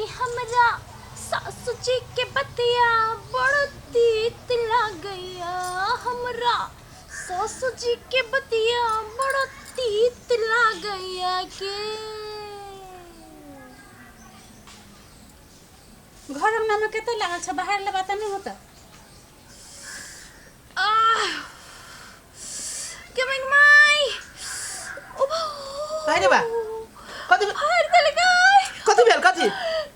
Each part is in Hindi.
कि हमरा सासू जी के बतिया बड़ तीत लागैया। हमरा सासू जी के बतिया बड़ तीत लागैया के घर अंगना में केते लागल छ, बाहर ले बात नहीं होता। गिविंग माय अरे बा कथि फायर चले गए। कथि भेल कथि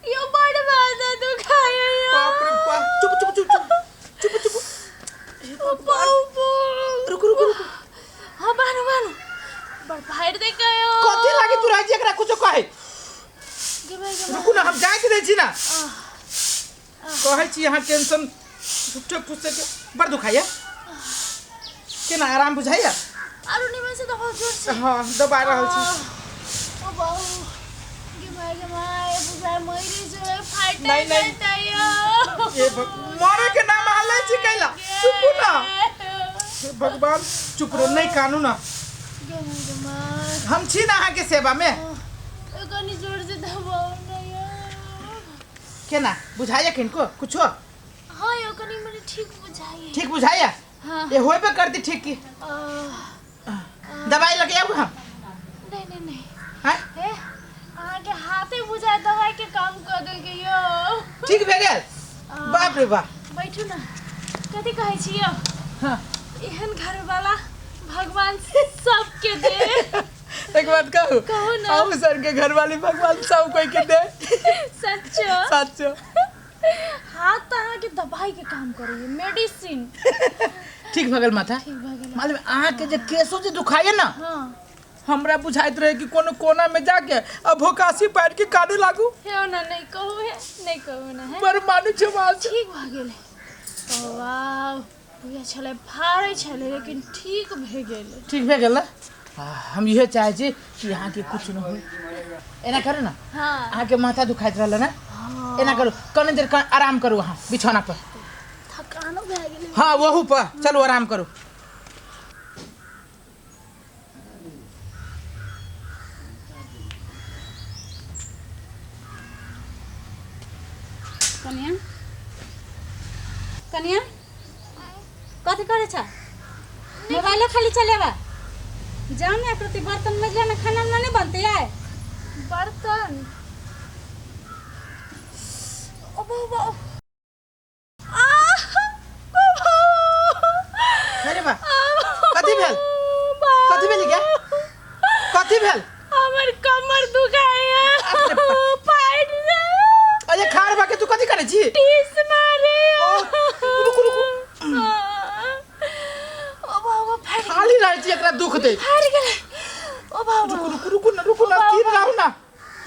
यो बड़ बात तो खाया बाप रे बाप चुप चुप चुप चुप चुप चुप रुक रुक रुक हां बानो बानो बड़ फायर दे गयो। कथि लागी तू राजी एकरा कुछ कहे रुकु ना हम जाय के दै छी ना कहै छी यहाँ टेंशन झुट्ठे पुछते के बड़ दुखाइया केना आराम बुझाइया आरो निमन से दबा जोर से। हां दबा रहल छी ओ बाऊ गिमाय बुझाय मरी जे फाइट नहीं, नहीं। तयो ये मारे के नाम हल्ला छी कैला चुप ना हे भगवान चुप रहो नहीं कानू ना गिमाय हम छी ना अहाँ के सेवा में कनी जोर से दबाओ ना यार। केना बुझाइया किनको कुछ हां यो कनी मरे ठीक बुझाई। ठीक बुझाइया हां ये होय पे करती ठीक की दवाई लगे आबू हम नहीं हैं हे आके हाथे बुझाए दवाई के काम कर दे के यो ठीक भे गेल बाप रे बाप बैठू ना कथि कहै छी यो। हां एहन घर वाला भगवान सबके दे। एक बात कहूं कहो ना। हम सर के घर वाली भगवान सब कोई के दे सच्चो सच्चो हाथ तरह के दवाई के काम करिए मेडिसिन ठीक भगल माथा ठीक भगल मालूम आहाँ के जे केसो जे दुखाए ना हां हमरा बुझाइत रहे कि कोनो कोना में जाके अब भोकासी पैर के काटे लागू हे ना नहीं कहू ना है पर मानु छ बात ठीक भ गेले। ओ वाव बुझा छले फाड़ै छले लेकिन ठीक भ गेले। ठीक भे गेल ना हम यह चाहे छी कि यहाँ के कुछ न हो एना करू ना हां अहाँ के माथा दुखाइत रहल ना एना करू कने देर आराम करू वहाँ बिछौना पर थकानो भ गेले। हाँ वहू पर चलो आराम करू कन्या कन्या कथि करे छ मोबाइल खाली चलेबा जाओ ना प्रति बर्तन में जाना खाना नहीं बनते है बर्तन ओ बाबा अरे बा कथि भेल कथि भेल क्या कथि भेल हमर कमर दुखाया फाइट से अरे खार बाके तू कथि करे छी टीस मारे रुक रुक ओ बाबा फाइट खाली रह छी एकरा दुख दे फाइट गेले। ओ बाबा रुक ना की रहू ना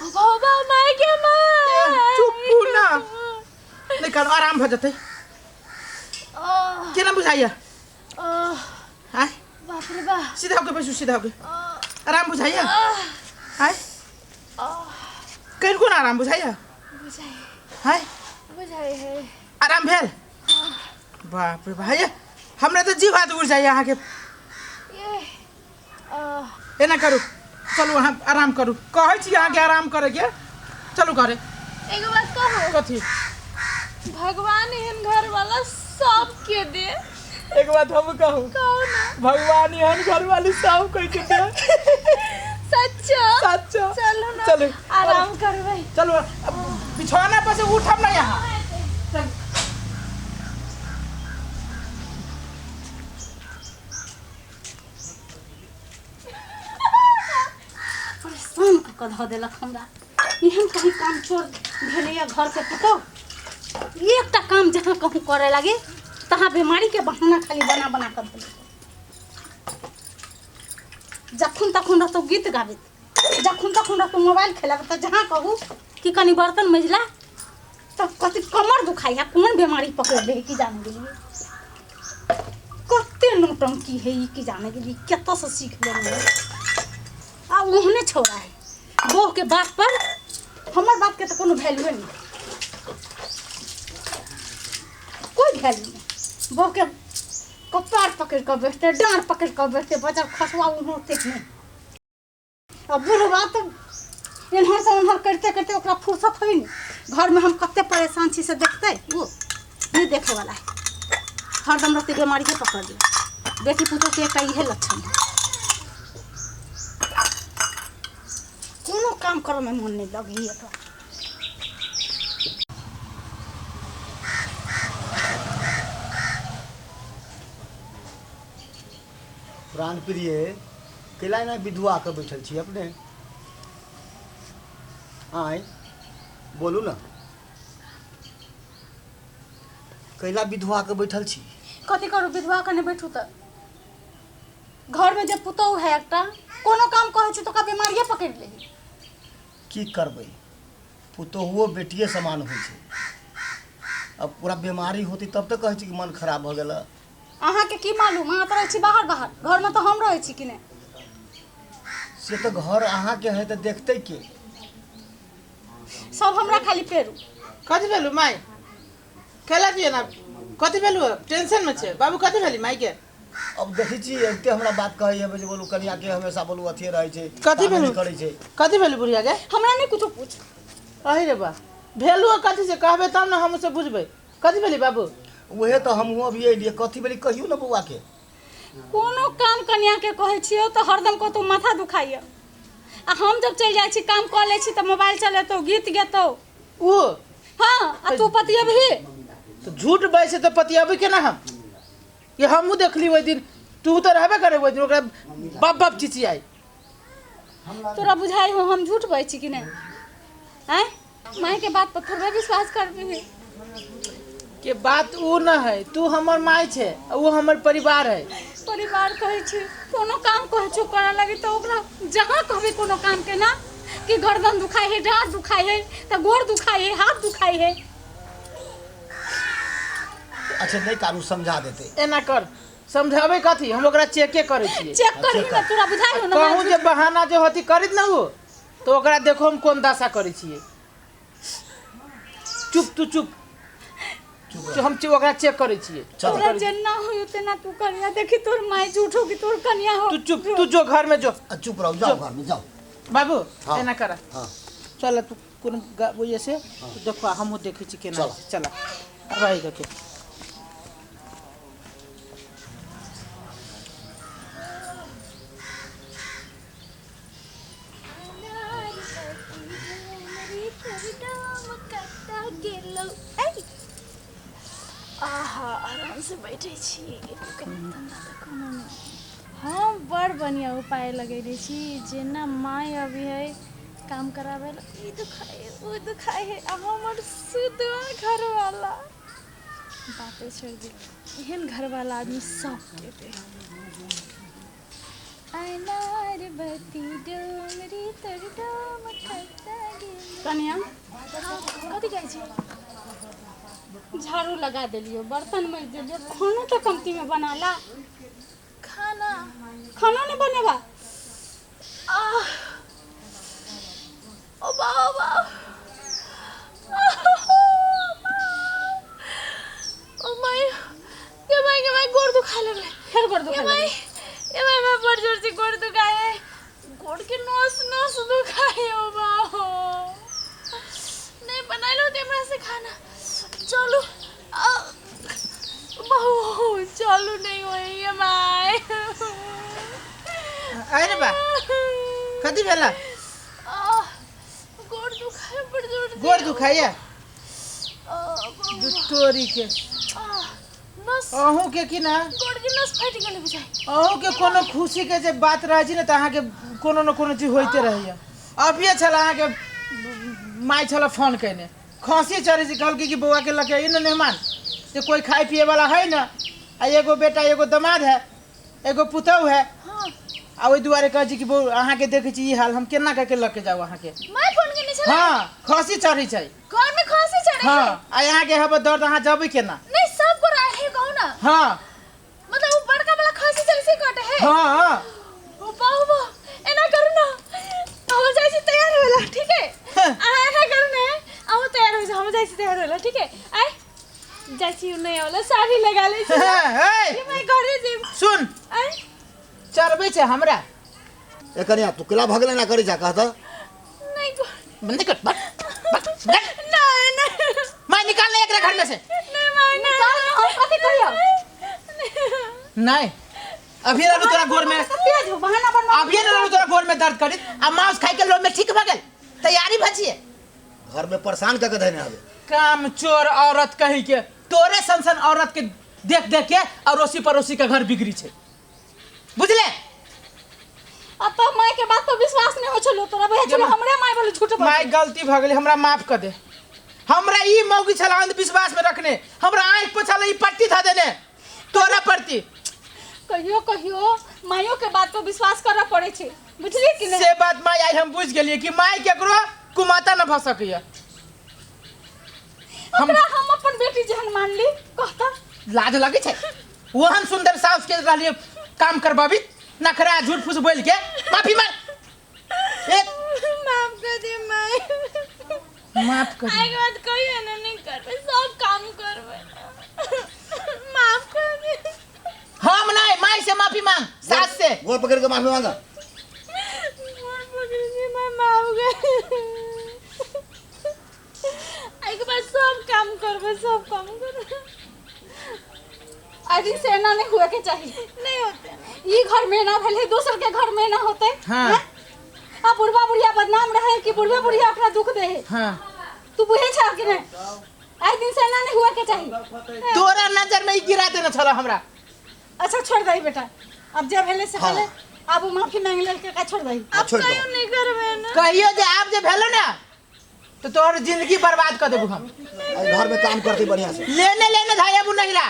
ओ बाबा माय के माय चुप ना नहीं कर आराम भ जते केना बुझाइया हाय बाप रे बा सीधा होके बैसू सीधा होके आराम बुझाइया हाय कौन आराम बुझाइया बुझाई हाय बुझाई है आराम भेल बाप रे भाई हमरा तो जीव हाथ उड़ जाइए अहाँ के ये एना करू चलू अहाँ आराम करू कहै छी अहाँ के आराम करे के चलू करे एगो बात कहू कथी भगवान एहन घर वाला सबके दे। एक बात हम कहूँ कहो ना भगवान एहन घर वाली सब कोई के दे सच्चो सच्चो चलो ना चलो आराम करबै चलो अब बिछौना पर से उठब ना यहाँ चल परेशान क ध देलक हमरा एहन कहीं काम छोड़ भेलैया घर से पतो एकटा काम जहाँ कहूँ करे लगे तहाँ बीमारी के बहाना खाली बना कर देलक। जखन तखन रहतो गीत गाबैत जखन तखन रहतो मोबाइल खेलाबैत तो जहाँ कहूँ कि कनी बर्तन मजला तो कति कमर दुखाइया कौन बीमारी पकड़ ले कि जाने गेलिए कते नौटंकी है ई कि जाने गेलिए केत से सीख लेलिए आ ओहने छोड़ा है बहू के बात पर हमर बात के तो कोनो वैल्यू नहीं कोई वैल्यू नहीं बहू के कपार पकड़ कर बैठते डांड पकड़ कर बैठते बच्चा खसवा उन्होंने नहीं अब बुढ़वा तो एनहर से ओनहर करते करते ओकरा फुर्सत होई नहीं। घर में हम कते परेशान छी से देखते वो नहीं देखे वाला है। हरदम रहते बीमारी के पकड़ ले। बेटी पुतोह के का इहे लक्षण है। कोनो काम करे में मन नहीं लगी है। प्राण प्रिय कैला ना विधवा के बैठल छी अपने आय बोलू ना कैला विधवा के बैठल छी कथी करू विधवा कने बैठू त घर में जब पुतोह है एकटा कोनो काम कहै छी तो का बीमारिये पकड़ लेही। की करबै पुतोहुओ बेटिए समान होइ छै। अब पूरा बीमारी होती तब तो कहै छी कि मन खराब भ गेल। अहाँ के की मालूम अहाँ तो रहै छी बाहर घर में तो हम रहै छी कि नहीं। से तो घर अहाँ के है तो देखते के सब हमरा खाली पेरू। कथी भेलू माई कैला दिए ना कथी भेलू टेंशन में छे बाबू कथी भेली माई के। अब देखै छी एते हमरा बात कहै है जे बोलू कनिया के हमेशा बोलू अथी रहै छै कथी भेलू करै छै। कथी भेलू बुढ़िया के हमरा नहीं कुछो पूछ। अहि रे बा भेलू कथी से कहबे तब ना हम से बुझबै कथी भेली बाबू। उहे तो हमहू अभी एलिए कथी भेली कहियो ना बउआ के। कोनो काम कन्या के कहै छियो तो हरदम को तो माथा दुखाइए। आ हम जब चल जाय छी काम क ले छी तो मोबाइल चलेतो गीत गेतो ओ हां आ तू पतिया भी तो झूठ बैसे तो पतियाबे के ना हम ये हमहू देखली ओइ दिन तू तो रहबे करे ओइ दिन ओकरा बाप बाप चिची आई तोरा बुझाई हो हम झूठ कहै छी कि नहीं। हैं माई के बात पर थोड़ा विश्वास करबी है के बात ऊ न है तू हमर माई छे वो हमर परिवार है। परिवार कहै छी कोनो काम कहै छो करे लगी तो ओकरा जहां कहबे कोनो काम के ना कि गर्दन दुखाई है डांट दुखाई है त गोड़ दुखाई है हाथ दुखाई है। अच्छा नहीं कानू समझा देते एना कर समझाबे कथी हम ओकरा चेके करे छिए चेक करी ना तोरा बुझाई हो ना। कहूं जे बहाना जो होती करित ना हो तो ओकरा देखो हम कोन दशा करे छिए। चुप तू चुप जो हम ओकरा चेक करे छिए। तोरा जेना होय उतना तू करिया देखी तोर माई झूठो की तोर कन्या हो। तू चुप तू जो घर में जो चुप रहो जाओ घर में जाओ बाबू हाँ। एना करा हाँ चल तू कोन वो से देखो हमहू देखै छी केना चला भाई देखे आराम से बैठे छी हाँ बड़ बढ़िया उपाय लगेले छी जेना माय अभी है काम करावे ला ई दुखाए है हमर सुदवा घर वाला बातें छोड़ दी एहन घर वाला आदमी सब के पे अनार बत्ती डोमरी तर डोम खत्ता गेल कन्या कथी कहै छी झाड़ू लगा देलियो बर्तन में देलियो खाना तो कमती में बनाला खाना खाना नहीं बनेगा। ओ बाबा ओ माय के माय गोड़ दुखा लगले फिर कर दो ये माय मैं बड़ जोर से गोड़ दुखाए गोड़ के नस दुखाए ओ बाबा नहीं बनाइलो ते हमरा से खाना चलो बहु चलो नहीं होई ये माय अरे बा कथी भेला गोड़ दुखाए बड़ जोर से गोड़ दुखाइए दुटोरी के नस अहू के की ना गोड़ के नस फट गेले बुझाई अहू के कोनो खुशी के जे बात रह छी ना त अहाँ के कोनो न कोनो चीज होइते रहिए। अभिये छल अहाँ के माई छल फोन कइने खांसी चढ़े से कहल कि बउआ के लके इन मेहमान जे कोई खाए पिए वाला है ना आ एगो बेटा एगो दामाद है एगो पुतौ है आ ओइ दुआरे कह छी कि बउ अहाँ के देखे छी ई हाल हम केना के लके जाऊ अहाँ के मैं फोन के नहीं हां खांसी चढ़ी छै घर में खांसी चढ़े हां आ यहाँ के हब दर्द अहाँ जबै केना नहीं सब को रहा है कहू ना हां मतलब वो बड़का वाला खांसी चढ़े से काटे है हां ओ बाबा एना करू ना हम जाई छी तैयार होला ठीक है आ एना करू ना हम तैयार हो जा हम जाई छी तैयार होला ठीक है आई जाई छी नहीं होला साड़ी लगा ले छी ये मैं घरे जे सुन आई चरबै छै हमरा एकनिया तू किला भगले ना करी जा कहता नहीं बंद कर बंद नहीं नहीं मैं निकालने एक घर में से नहीं माई निकाल हम कथी करियो नहीं अभी रहलू तोरा गोर में तेज हो बहाना बनवा अभी रहलू तोरा गोर में दर्द करी आ मांस खाई के लोग में ठीक भ गेल तैयारी भजिए घर में परेशान करके देने आवे काम चोर औरत कही के तोरे संसन औरत के देख देख के अड़ोसी पड़ोसी के घर बिगड़ी छे बुझले अब तो माई के बात पर विश्वास नहीं हो छलो तोरा भैया चलो हमरे माई बोले झूठ बोल माय गलती भ गेल हमरा माफ कर दे हमरा ई मौगी छला अंधविश्वास में रखने हमरा आंख पे छला ई पट्टी था देने तोरा प्रति कहियो कहियो माइयों के बात पर विश्वास करना पड़े छे बुझली कि नहीं से बात माय आई हम बुझ गेलिए कि माय केकरो कुमाता न भ सकैया हम अपन बेटी जहन मान ली कहता लाज लगे छे वो हम सुंदर सास के रहलिए काम करबाबी नखरा झूठ फूस बोल के माफी मांग एक माफ कर दे माई माफ कर आगे बात कहिए ना नहीं करबे सब काम करबे माफ कर दे हम नहीं माई से माफी मांग सास से गोर पकड़ के माफी मांगा माफ कर दे मैं माफ कर आगे बात सब काम करबे सब काम करबे आज से ना नहीं हुए के चाहिए नहीं होते ये घर में ना भले दूसर के घर में ना होते हाँ। अब बुढ़वा बुढ़िया बदनाम रहे कि बुढ़वा बुढ़िया अपना दुख दे हां तू बुझे छा कि नहीं आज दिन से ना नहीं हुए के चाहिए तोरा नजर में ई गिरा देना छला हमरा अच्छा छोड़ दई बेटा अब जब भेले से हाँ। पहले अब माफी मांग ले के का छोड़ दई अब छोड़ दो। कहियो नहीं करबे ना कहियो जे आप जे भेलो ना तो तोर जिंदगी बर्बाद कर देबू हम आज घर में काम करती बढ़िया से लेने लेने धायाबू नहिला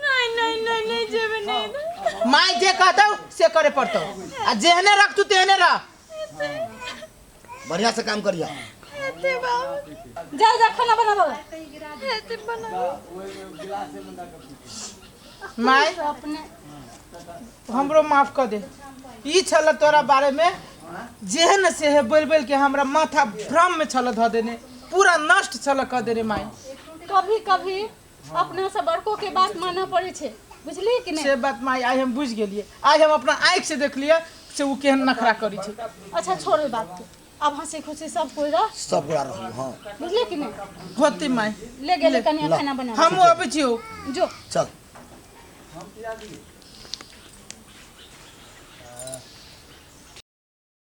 नहीं नहीं नहीं नहीं जेबे नहीं माई जे कहतौ से करे पड़तौ आ जेहने रख तू तेहने रह बढ़िया से काम करिया एते बाबू जा जा खाना बनाबो एते बना माई अपने हमरो माफ कर दे ई छल तोरा बारे में जेहन से है बोल बोल के हमरा माथा भ्रम में छल ध देने पूरा नष्ट छल कर देने माई कभी कभी अपने से बड़कों के बात मानना पड़े छे बुझली कि नहीं से बात माई आई हम बुझ गेलिए आज हम अपना आंख से देख लिए से उ केहन नखरा करी छे अच्छा छोड़ो बात के अब हंसी खुशी सब कोई रह सब गुड़ा रही हाँ बुझली कि नहीं होती माई ले गेले कनिया खाना बना हम अबै छियो जो चल